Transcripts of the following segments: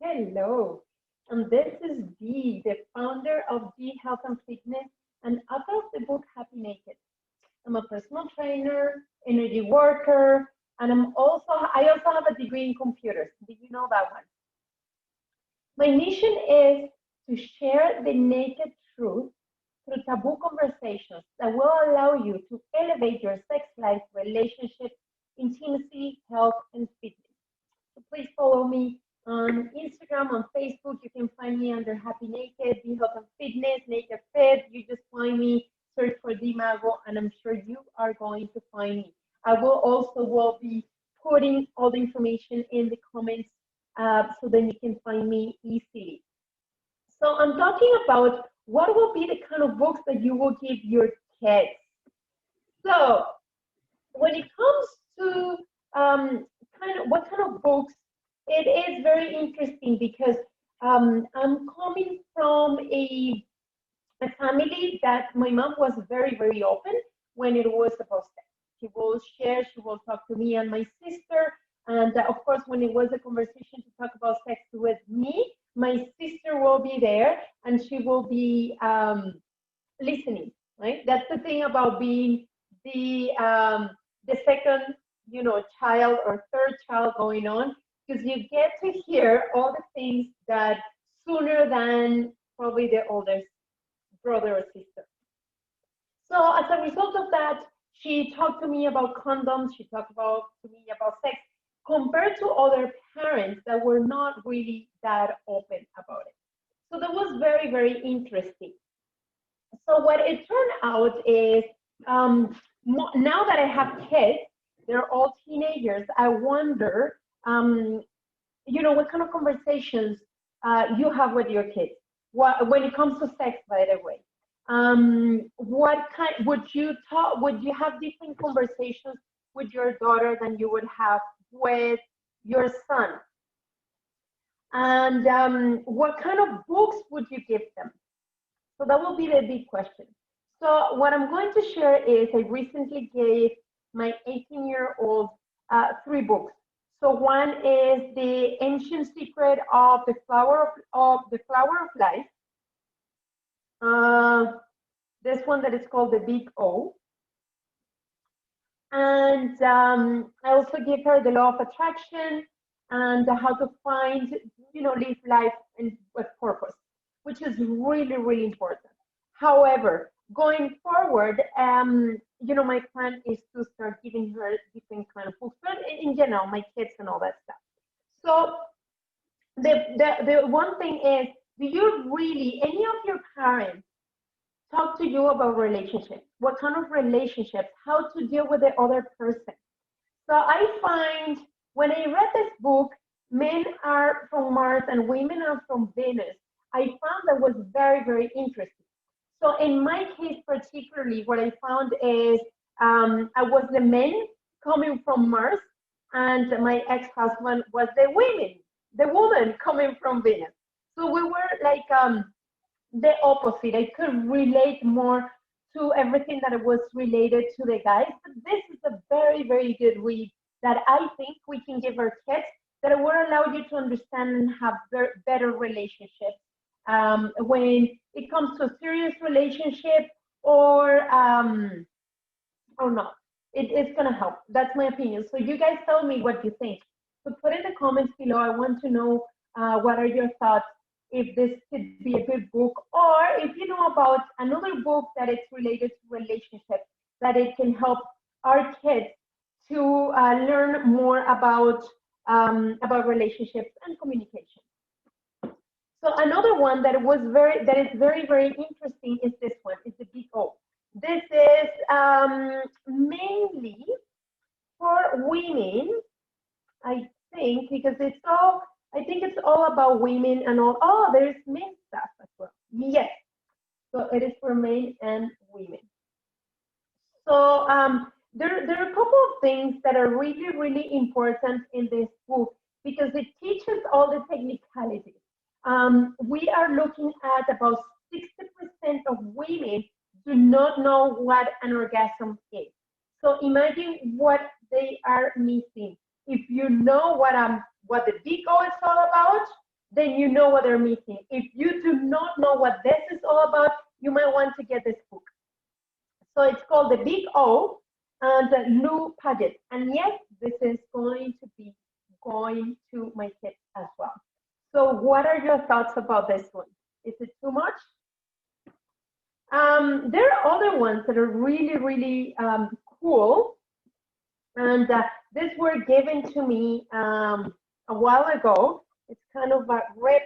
Hello, and this is Dee, the founder of Dee Health and Fitness and author of the book Happy Naked. I'm a personal trainer, energy worker, and I also have a degree in computers. Did you know that one? My mission is to share the naked truth through taboo conversations that will allow you to elevate your sex life, relationships, intimacy, health, and fitness. So please follow me on Instagram, on Facebook. You can find me under Happy Naked, Be Health and Fitness, Naked Fit. You just find me, search for Dimago, and I'm sure you are going to find me. I will be putting all the information in the comments so then you can find me easily. So I'm talking about what will be the kind of books that you will give your kids. So when it comes to what kind of books, it is very interesting because I'm coming from a family that my mom was very, very open when it was about sex. She will share, she will talk to me and my sister. And of course, when it was a conversation to talk about sex with me, my sister will be there and she will be listening, right? That's the thing about being the second, child or third child going on, because you get to hear all the things that sooner than probably the oldest brother or sister. So as a result of that, she talked to me about condoms. She talked to me about sex, compared to other parents that were not really that open about it. So that was very, very interesting. So what it turned out is now that I have kids, they're all teenagers. I wonder, what kind of conversations you have with your kids. When it comes to sex, by the way, what kind would you talk? Would you have different conversations with your daughter than you would have with your son? And what kind of books would you give them? So that will be the big question. So what I'm going to share is I recently gave my 18-year-old three books. So one is The Ancient Secret of the Flower of Life. This one that is called The Big O. And I also give her The Law of Attraction and how to find, live life with purpose, which is really, really important. However, going forward, my plan is to start giving her different kind of books, but in general, my kids and all that stuff. So the one thing is, do you really, any of your parents talk to you about relationships? What kind of relationships? How to deal with the other person? So I find when I read this book, Men Are from Mars and Women Are from Venus, I found that was very, very interesting. So in my case particularly, what I found is I was the men coming from Mars, and my ex-husband was the woman coming from Venus. So we were like the opposite. I could relate more to everything that was related to the guys. But this is a very, very good read that I think we can give our kids that will allow you to understand and have better relationships when it comes to a serious relationship or not. It's going to help. That's my opinion. So you guys tell me what you think. So put in the comments below. I want to know what are your thoughts, if this could be a good book, or if you know about another book that is related to relationships, that it can help our kids to learn more about relationships and communication. So another one that is very, very interesting is this one. It's the Big O. This is mainly for women, I think, because I think it's all about women and all. Oh, there's men stuff as well. Yes. So it is for men and women. So there are a couple of things that are really, really important in this book because it teaches all the technicalities. We are looking at about 60% of women do not know what an orgasm is. So imagine what they are missing. If you know what the Big O is all about, then you know what they're missing. If you do not know what this is all about, you might want to get this book. So it's called The Big O and Lou Paget. And yes, this is going to be going to my kids as well. So what are your thoughts about this one? Is it too much? There are other ones that are really, really cool. And these were given to me a while ago. It's kind of ripped,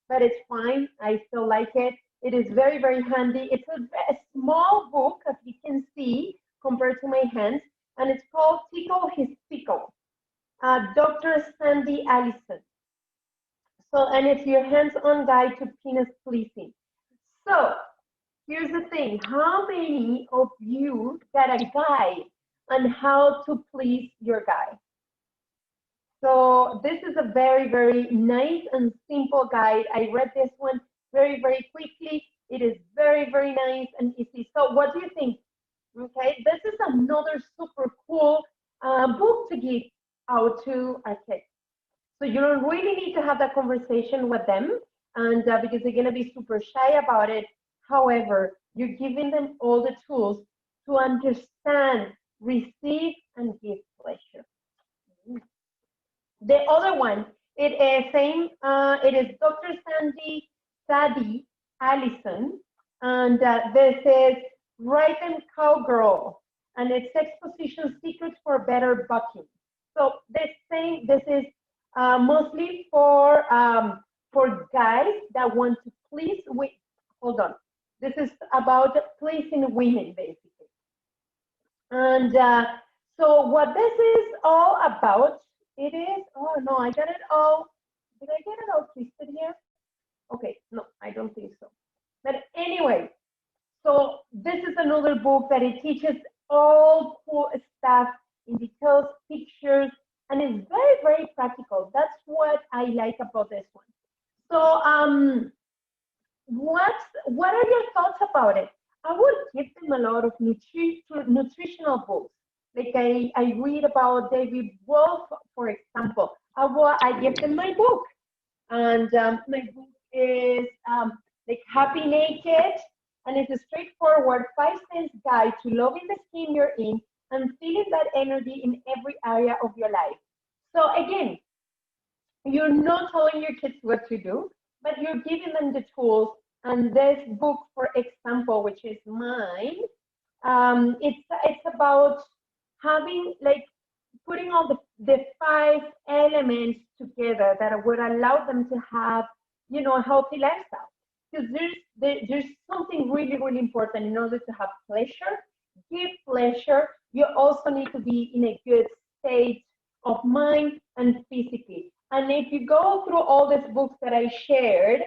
but it's fine. I still like it. It is very, very handy. It's a small book, as you can see, compared to my hands. And it's called Tickle His Pickle, Dr. Sandy Allison. So, and it's your hands-on guide to penis pleasing. So, here's the thing. How many of you got a guide on how to please your guy? So this is a very, very nice and simple guide. I read this one very, very quickly. It is very, very nice and easy. So what do you think? Okay, this is another super cool book to give out to our kids. So you don't really need to have that conversation with them, and because they're gonna be super shy about it. However, you're giving them all the tools to understand, receive, and give pleasure. The other one, it is same. It is Dr. Sandy Allison, and this is Right and Cowgirl, and it's Sex Position Secrets for Better Bucking. So this is mostly for guys that want to please. Hold on. This is about pleasing women, basically. And so what this is all about, it is, oh no, I got it all, did I get it all twisted here? Okay, no, I don't think so. But anyway, so this is another book that it teaches all cool stuff in details, pictures, and it's very, very practical. That's what I like about this one. So what are your thoughts about it? I would give them a lot of nutritional books. Like I read about David Wolf, for example. I give them my book. And my book is like Happy Naked, and it's a straightforward 5-step guide to loving the skin you're in and feeling that energy in every area of your life. So again, you're not telling your kids what to do, but you're giving them the tools. And this book, for example, which is mine, it's about having, like, putting all the 5 elements together that would allow them to have, you know, a healthy lifestyle. Because there's something really, really important in order to have pleasure. Give pleasure. You also need to be in a good state of mind and physically. And if you go through all these books that I shared,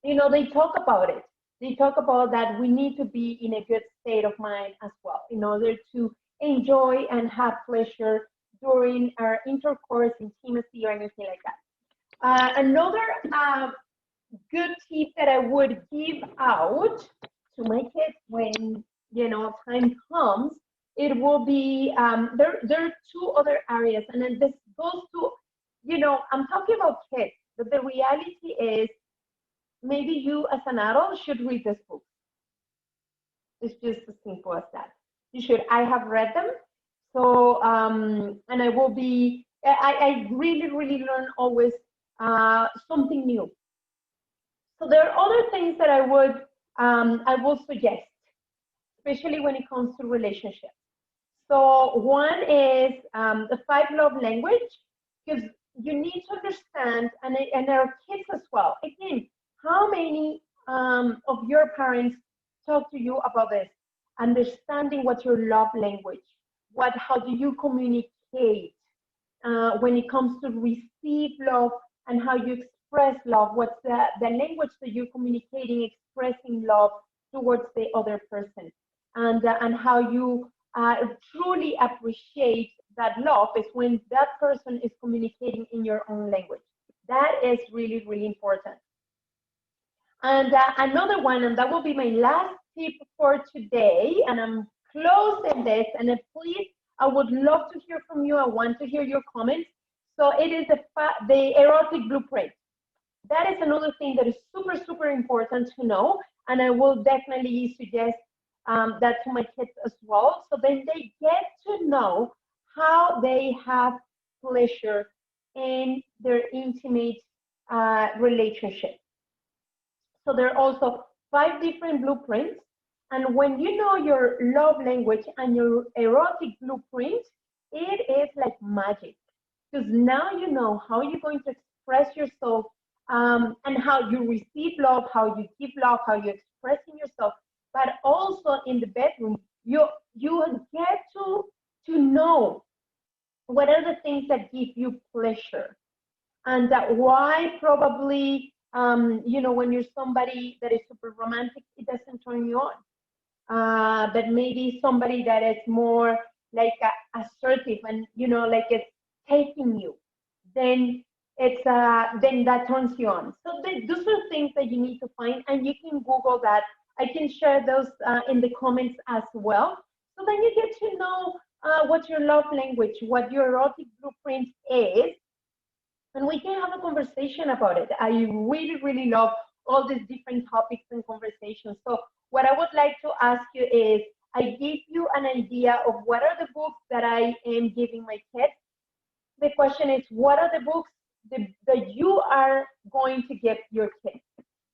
you know, they talk about it. They talk about that we need to be in a good state of mind as well in order to enjoy and have pleasure during our intercourse, intimacy, or anything like that. Another good tip that I would give out to my kids when, you know, time comes, it will be, there are 2 other areas, and then this goes to, you know, I'm talking about kids, but the reality is maybe you as an adult should read this book. It's just as simple as that. You should. I have read them. So, and I will be, I really, really learn always something new. So there are other things that I will suggest, especially when it comes to relationships. So one is the 5 love language, because you need to understand, and our kids as well. Again, how many of your parents talk to you about this? Understanding what's your love language. How do you communicate when it comes to receive love and how you express love? What's the language that you're communicating, expressing love towards the other person, and how you truly appreciate that love is when that person is communicating in your own language. That is really, really important. And another one, and that will be my last tip for today, and I'm closing this, and please, I would love to hear from you. I want to hear your comments. So it is the Erotic Blueprint. that is another thing that is super, super important to know. And I will definitely suggest that to my kids as well. So then they get to know how they have pleasure in their intimate relationship. So there are also 5 different blueprints. And when you know your love language and your erotic blueprint, it is like magic. Because now you know how you're going to express yourself, and how you receive love, how you give love, how you're expressing yourself. But also in the bedroom, you get to know what are the things that give you pleasure, and that why probably when you're somebody that is super romantic, it doesn't turn you on, but maybe somebody that is more like assertive and like it's taking you, then it's then that turns you on. So those are things that you need to find, and you can Google that. I can share those in the comments as well. So then you get to know what your love language, what your erotic blueprint is, and we can have a conversation about it. I really, really love all these different topics and conversations. So what I would like to ask you is, I give you an idea of what are the books that I am giving my kids. The question is, what are the books that you are going to give your kids?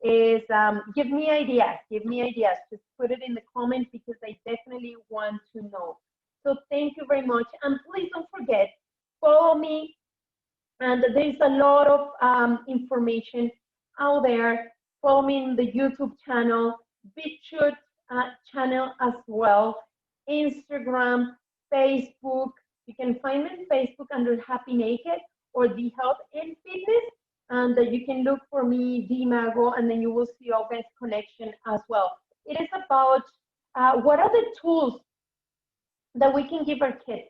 Is give me ideas, Just put it in the comments because I definitely want to know. So thank you very much. And please don't forget, follow me. And there's a lot of information out there. Follow me in the YouTube channel, BitChute channel as well, Instagram, Facebook. You can find me on Facebook under Happy Naked or The Health and Fitness. And you can look for me, Mago, and then you will see our best connection as well. It is about what are the tools that we can give our kids.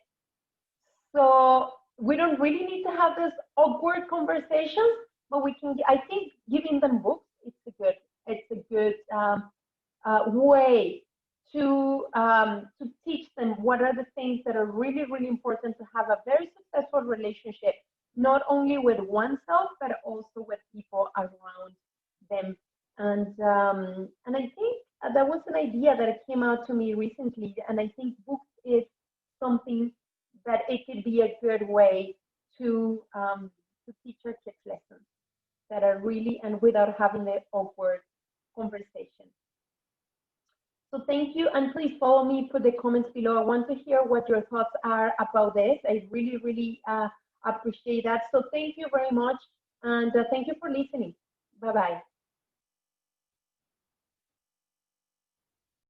So we don't really need to have this awkward conversations, but we can. I think giving them books, it's a good way to teach them what are the things that are really, really important to have a very successful relationship, not only with oneself but also with people around them. And I think that was an idea that came out to me recently, and I think books is something that it could be a good way to teach your kids lessons that are really, and without having the awkward conversation. So thank you, and please follow me, put the comments below. I want to hear what your thoughts are about this. I really, really appreciate that. So thank you very much, and thank you for listening. Bye-bye.